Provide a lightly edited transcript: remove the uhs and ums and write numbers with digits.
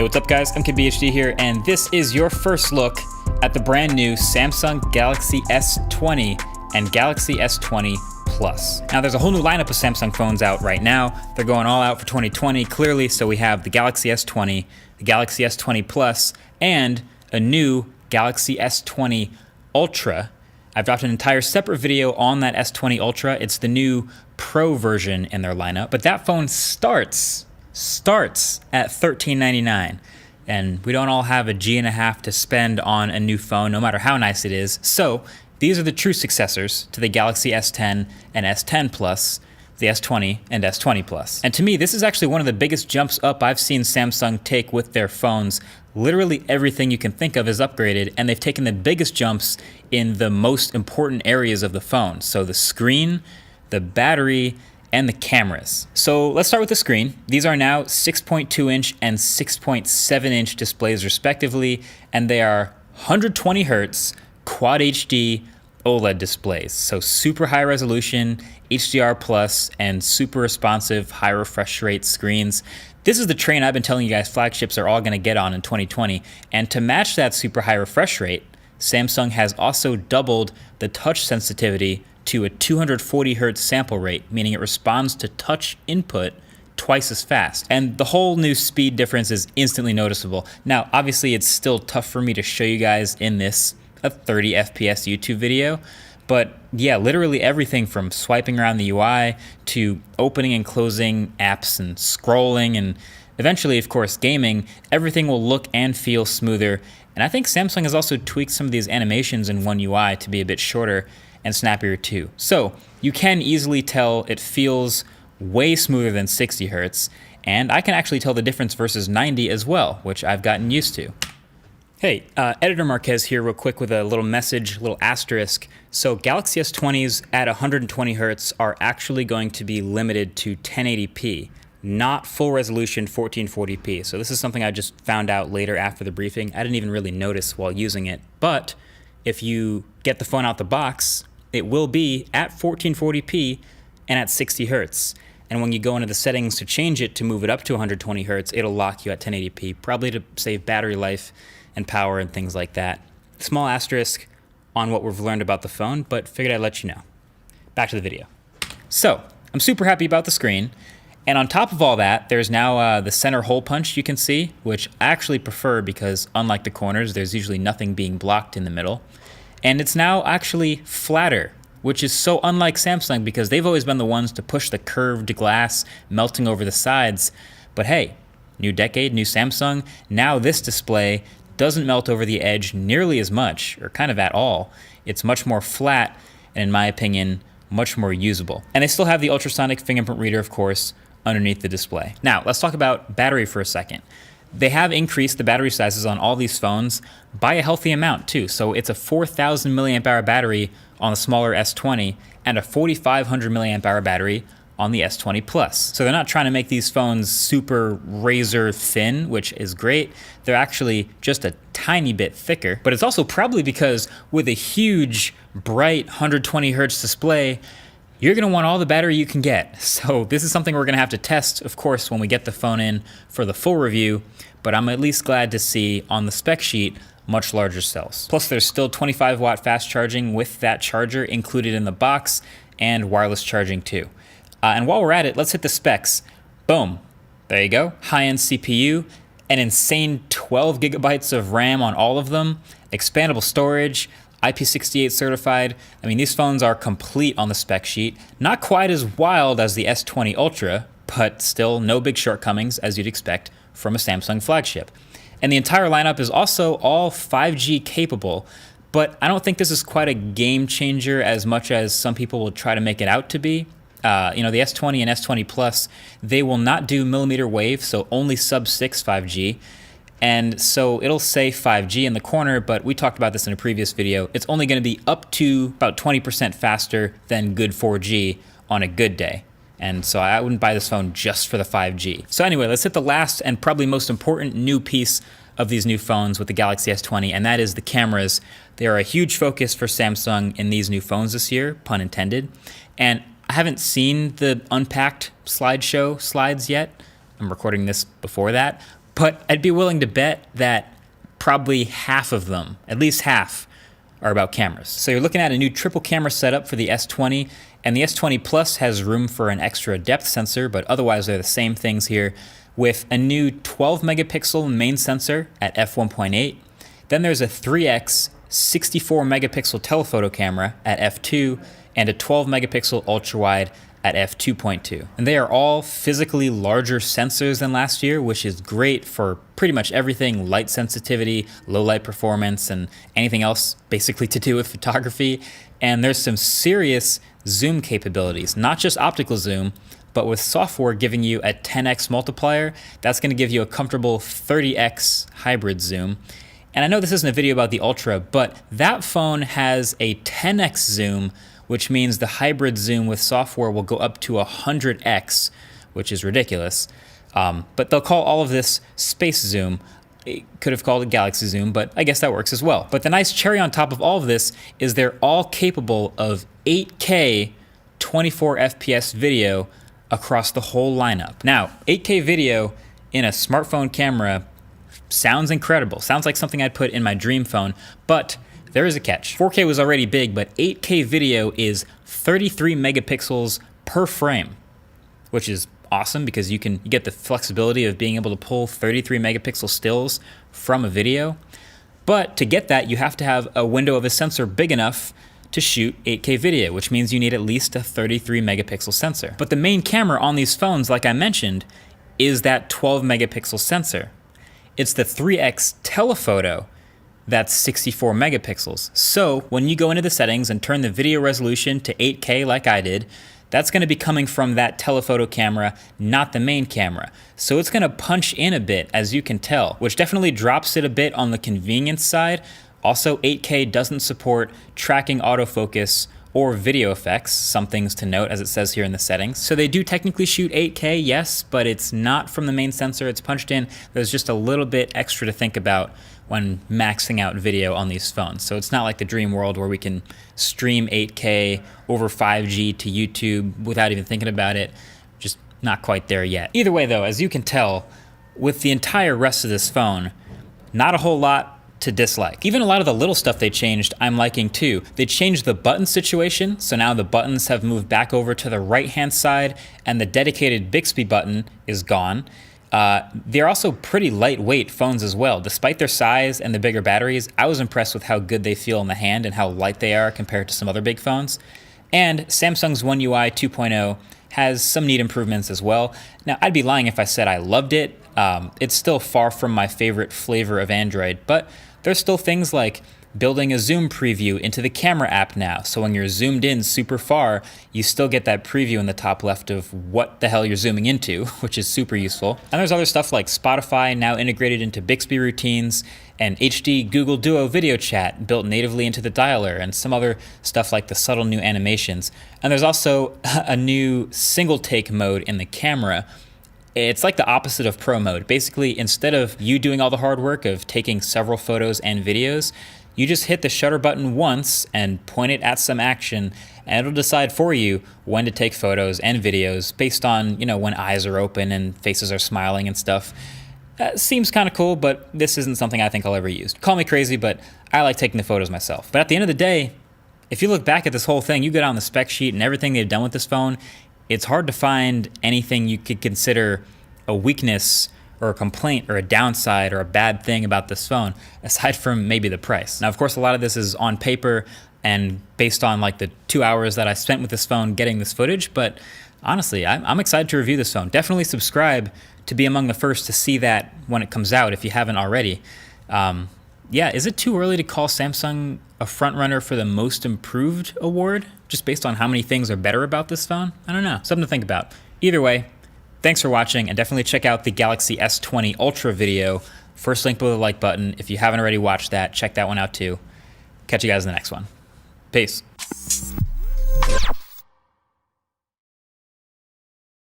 Hey, what's up guys? I'm KBHD here, and this is your first look at the brand new Samsung Galaxy S20 and Galaxy S20 Plus. Now there's a whole new lineup of Samsung phones out right now. They're going all out for 2020 clearly, so we have the Galaxy S20, the Galaxy S20 Plus, and a new Galaxy S20 Ultra. I've dropped an entire separate video on that S20 Ultra. It's the new Pro version in their lineup, but that phone starts at $1399, and we don't all have a G&a-half to spend on a new phone, no matter how nice it is. So these are the true successors to the Galaxy S10 and S10 Plus, the S20 and S20 Plus. And to me, this is actually one of the biggest jumps up I've seen Samsung take with their phones. Literally everything you can think of is upgraded, and they've taken the biggest jumps in the most important areas of the phone. So the screen, the battery, and the cameras. So let's start with the screen. These are now 6.2 inch and 6.7 inch displays respectively, and they are 120 Hertz Quad HD OLED displays. So super high resolution, HDR plus, and super responsive high refresh rate screens. This is the train I've been telling you guys flagships are all gonna get on in 2020. And to match that super high refresh rate, Samsung has also doubled the touch sensitivity to a 240 Hertz sample rate, meaning it responds to touch input twice as fast. And the whole new speed difference is instantly noticeable. Now, obviously it's still tough for me to show you guys in this a 30 FPS YouTube video, but yeah, literally everything from swiping around the UI to opening and closing apps and scrolling and eventually, of course, gaming, everything will look and feel smoother. And I think Samsung has also tweaked some of these animations in One UI to be a bit shorter and snappier too. So you can easily tell it feels way smoother than 60 Hertz, and I can actually tell the difference versus 90 as well, which I've gotten used to. Hey, Editor Marquez here real quick with a little message, little asterisk. So Galaxy S20s at 120 Hertz are actually going to be limited to 1080p, not full resolution 1440p. So this is something I just found out later after the briefing. I didn't even really notice while using it, but if you get the phone out the box, it will be at 1440p and at 60 Hertz. And when you go into the settings to change it to move it up to 120 Hertz, it'll lock you at 1080p, probably to save battery life and power and things like that. Small asterisk on what we've learned about the phone, but figured I'd let you know. Back to the video. So, I'm super happy about the screen. And on top of all that, there's now the center hole punch you can see, which I actually prefer because unlike the corners, there's usually nothing being blocked in the middle. And it's now actually flatter, which is so unlike Samsung because they've always been the ones to push the curved glass melting over the sides. But hey, new decade, new Samsung, now this display doesn't melt over the edge nearly as much, or kind of at all. It's much more flat, and in my opinion, much more usable. And they still have the ultrasonic fingerprint reader, of course, underneath the display. Now, let's talk about battery for a second. They have increased the battery sizes on all these phones by a healthy amount too. So it's a 4,000 milliamp hour battery on the smaller S20 and a 4,500 milliamp hour battery on the S20 Plus. So they're not trying to make these phones super razor thin, which is great. They're actually just a tiny bit thicker, but it's also probably because with a huge, bright 120 Hertz display, you're gonna want all the battery you can get. So this is something we're gonna have to test, of course, when we get the phone in for the full review, but I'm at least glad to see on the spec sheet much larger cells. Plus there's still 25 watt fast charging with that charger included in the box and wireless charging too. And while we're at it, let's hit the specs. Boom, there you go. High-end CPU, an insane 12 gigabytes of RAM on all of them, expandable storage, IP68 certified. I mean, these phones are complete on the spec sheet. Not quite as wild as the S20 Ultra, but still no big shortcomings as you'd expect from a Samsung flagship. And the entire lineup is also all 5G capable, but I don't think this is quite a game changer as much as some people will try to make it out to be. The S20 and S20 Plus, they will not do millimeter wave, so only sub-6 5G. And so it'll say 5G in the corner, but we talked about this in a previous video. It's only going to be up to about 20% faster than good 4G on a good day. And so I wouldn't buy this phone just for the 5G. So anyway, let's hit the last and probably most important new piece of these new phones with the Galaxy S20, and that is the cameras. They are a huge focus for Samsung in these new phones this year, pun intended. And I haven't seen the unpacked slideshow slides yet. I'm recording this before that, but I'd be willing to bet that probably half of them, at least half, are about cameras. So you're looking at a new triple camera setup for the S20, and the S20 Plus has room for an extra depth sensor, but otherwise they're the same things here, with a new 12 megapixel main sensor at f1.8. Then there's a 3x 64 megapixel telephoto camera at f2 and a 12 megapixel ultra wide at f2.2. And they are all physically larger sensors than last year, which is great for pretty much everything: light sensitivity, low light performance, and anything else basically to do with photography. And there's some serious zoom capabilities, not just optical zoom, but with software giving you a 10x multiplier, that's gonna give you a comfortable 30x hybrid zoom. And I know this isn't a video about the Ultra, but that phone has a 10x zoom, which means the hybrid zoom with software will go up to 100x, which is ridiculous. But they'll call all of this space zoom. It could have called it galaxy zoom, but I guess that works as well. But the nice cherry on top of all of this is they're all capable of 8K 24 FPS video across the whole lineup. Now, 8K video in a smartphone camera sounds incredible. Sounds like something I'd put in my dream phone, but there is a catch. 4K was already big, but 8K video is 33 megapixels per frame, which is awesome because you get the flexibility of being able to pull 33 megapixel stills from a video. But to get that, you have to have a window of a sensor big enough to shoot 8K video, which means you need at least a 33 megapixel sensor. But the main camera on these phones, like I mentioned, is that 12 megapixel sensor. It's the 3x telephoto that's 64 megapixels. So when you go into the settings and turn the video resolution to 8K like I did, that's gonna be coming from that telephoto camera, not the main camera. So it's gonna punch in a bit, as you can tell, which definitely drops it a bit on the convenience side. Also, 8K doesn't support tracking autofocus or video effects, some things to note as it says here in the settings. So they do technically shoot 8K, yes, but it's not from the main sensor, it's punched in. There's just a little bit extra to think about when maxing out video on these phones. So it's not like the dream world where we can stream 8K over 5G to YouTube without even thinking about it. Just not quite there yet. Either way though, as you can tell, with the entire rest of this phone, not a whole lot to dislike. Even a lot of the little stuff they changed, I'm liking too. They changed the button situation, so now the buttons have moved back over to the right-hand side, and the dedicated Bixby button is gone. They're also pretty lightweight phones as well. Despite their size and the bigger batteries, I was impressed with how good they feel in the hand and how light they are compared to some other big phones. And Samsung's One UI 2.0 has some neat improvements as well. Now, I'd be lying if I said I loved it. It's still far from my favorite flavor of Android, but there's still things like building a zoom preview into the camera app now. So when you're zoomed in super far, you still get that preview in the top left of what the hell you're zooming into, which is super useful. And there's other stuff like Spotify now integrated into Bixby routines, and HD Google Duo video chat built natively into the dialer, and some other stuff like the subtle new animations. And there's also a new single take mode in the camera. It's like the opposite of pro mode. Basically, instead of you doing all the hard work of taking several photos and videos, you just hit the shutter button once and point it at some action, and it'll decide for you when to take photos and videos based on, when eyes are open and faces are smiling and stuff. Seems kind of cool, but this isn't something I think I'll ever use. Call me crazy, but I like taking the photos myself. But at the end of the day, if you look back at this whole thing, you go down the spec sheet and everything they've done with this phone, it's hard to find anything you could consider a weakness or a complaint or a downside or a bad thing about this phone, aside from maybe the price. Now, of course, a lot of this is on paper and based on like the 2 hours that I spent with this phone getting this footage, but honestly, I'm excited to review this phone. Definitely subscribe to be among the first to see that when it comes out if you haven't already. Yeah, is it too early to call Samsung a frontrunner for the most improved award, just based on how many things are better about this phone? I don't know, something to think about. Either way, thanks for watching, and definitely check out the Galaxy S20 Ultra video. First link below the like button. If you haven't already watched that, check that one out too. Catch you guys in the next one. Peace.